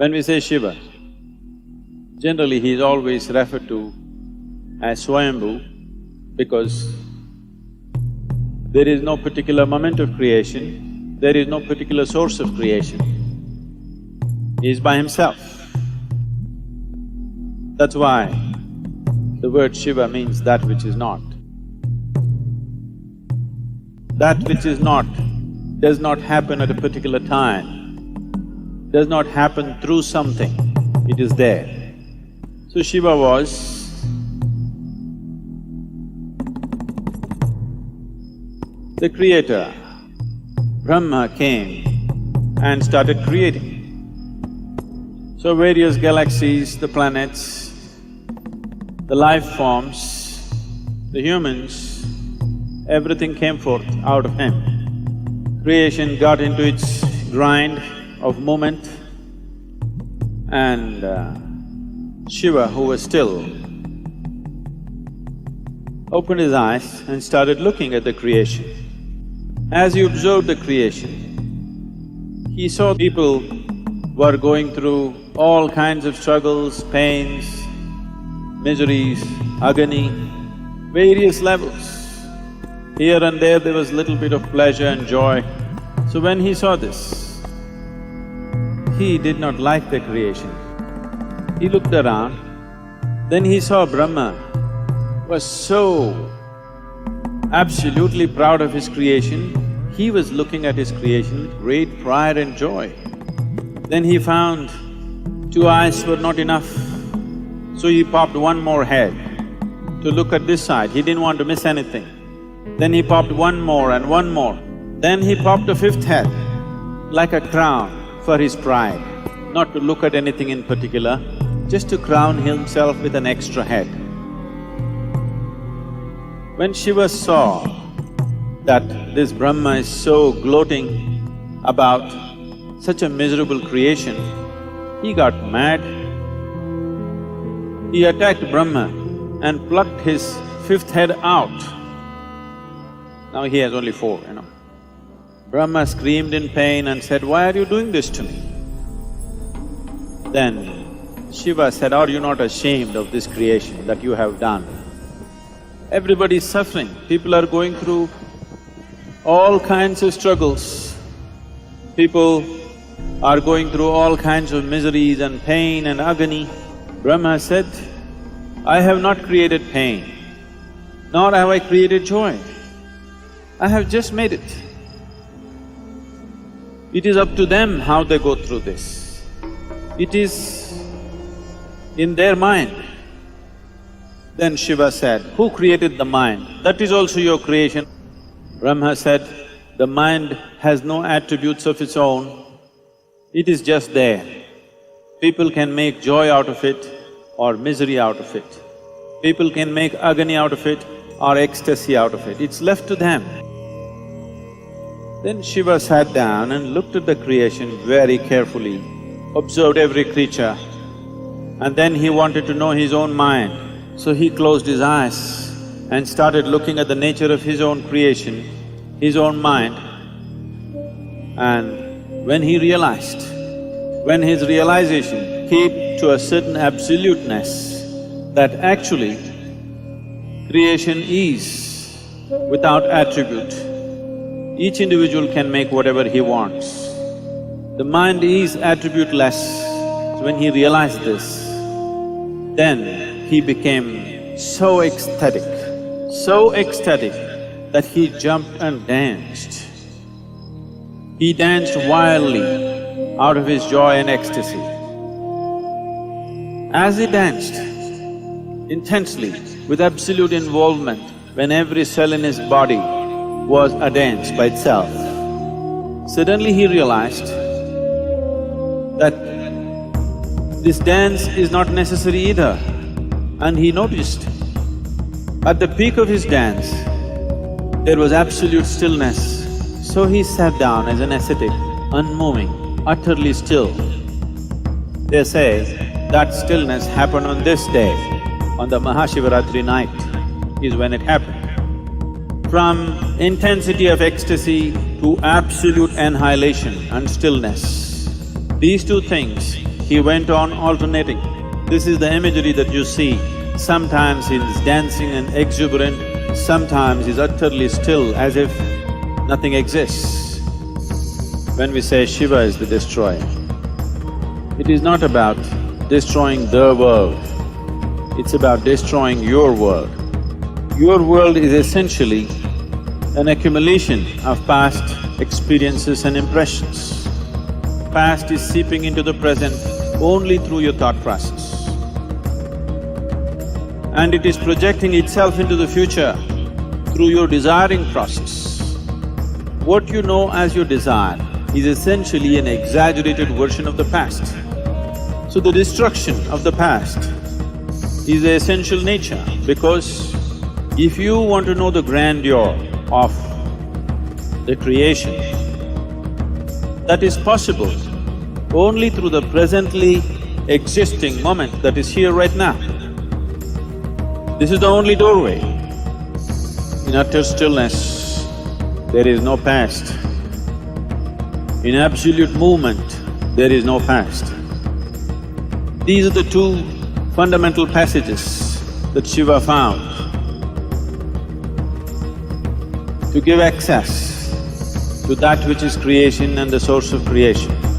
When we say Shiva, generally he is always referred to as Swayambhu because there is no particular moment of creation, there is no particular source of creation. He is by himself. That's why the word Shiva means that which is not. That which is not does not happen at a particular time, does not happen through something, it is there. So Shiva was the creator. Brahma came and started creating. So various galaxies, the planets, the life forms, the humans, everything came forth out of him. Creation got into its grind of movement and Shiva, who was still, opened his eyes and started looking at the creation. As he observed the creation, he saw people were going through all kinds of struggles, pains, miseries, agony, various levels. Here and there was little bit of pleasure and joy. So when he saw this, he did not like the creation. He looked around, then he saw Brahma was so absolutely proud of his creation, he was looking at his creation with great pride and joy. Then he found two eyes were not enough, so he popped one more head to look at this side, he didn't want to miss anything. Then he popped one more and one more. Then he popped a fifth head, like a crown for his pride, not to look at anything in particular, just to crown himself with an extra head. When Shiva saw that this Brahma is so gloating about such a miserable creation, he got mad. He attacked Brahma and plucked his fifth head out. Now he has only four, you know. Brahma screamed in pain and said, "Why are you doing this to me?" Then Shiva said, "Are you not ashamed of this creation that you have done? Everybody is suffering, people are going through all kinds of struggles. People are going through all kinds of miseries and pain and agony." Brahma said, "I have not created pain, nor have I created joy. I have just made it. It is up to them how they go through this. It is in their mind." Then Shiva said, "Who created the mind? That is also your creation." Brahma said, "The mind has no attributes of its own, it is just there. People can make joy out of it or misery out of it. People can make agony out of it or ecstasy out of it, it's left to them." Then Shiva sat down and looked at the creation very carefully, observed every creature, and then he wanted to know his own mind. So he closed his eyes and started looking at the nature of his own creation, his own mind. And when he realized, when his realization came to a certain absoluteness that actually creation is without attribute, each individual can make whatever he wants. The mind is attributeless. So when he realized this, then he became so ecstatic that he jumped and danced. He danced wildly out of his joy and ecstasy. As he danced intensely, with absolute involvement, when every cell in his body was a dance by itself, suddenly he realized that this dance is not necessary either. And he noticed, at the peak of his dance, there was absolute stillness. So he sat down as an ascetic, unmoving, utterly still. They say that stillness happened on this day, on the Mahashivaratri night is when it happened. From intensity of ecstasy to absolute annihilation and stillness, these two things he went on alternating. This is the imagery that you see. Sometimes he's dancing and exuberant, sometimes he's utterly still as if nothing exists. When we say Shiva is the destroyer, it is not about destroying the world, it's about destroying your world. Your world is essentially an accumulation of past experiences and impressions. Past is seeping into the present only through your thought process. And it is projecting itself into the future through your desiring process. What you know as your desire is essentially an exaggerated version of the past. So the destruction of the past is the essential nature, because if you want to know the grandeur of the creation, that is possible only through the presently existing moment that is here right now. This is the only doorway. In utter stillness, there is no past. In absolute movement, there is no past. These are the two fundamental passages that Shiva found to give access to that which is creation and the source of creation.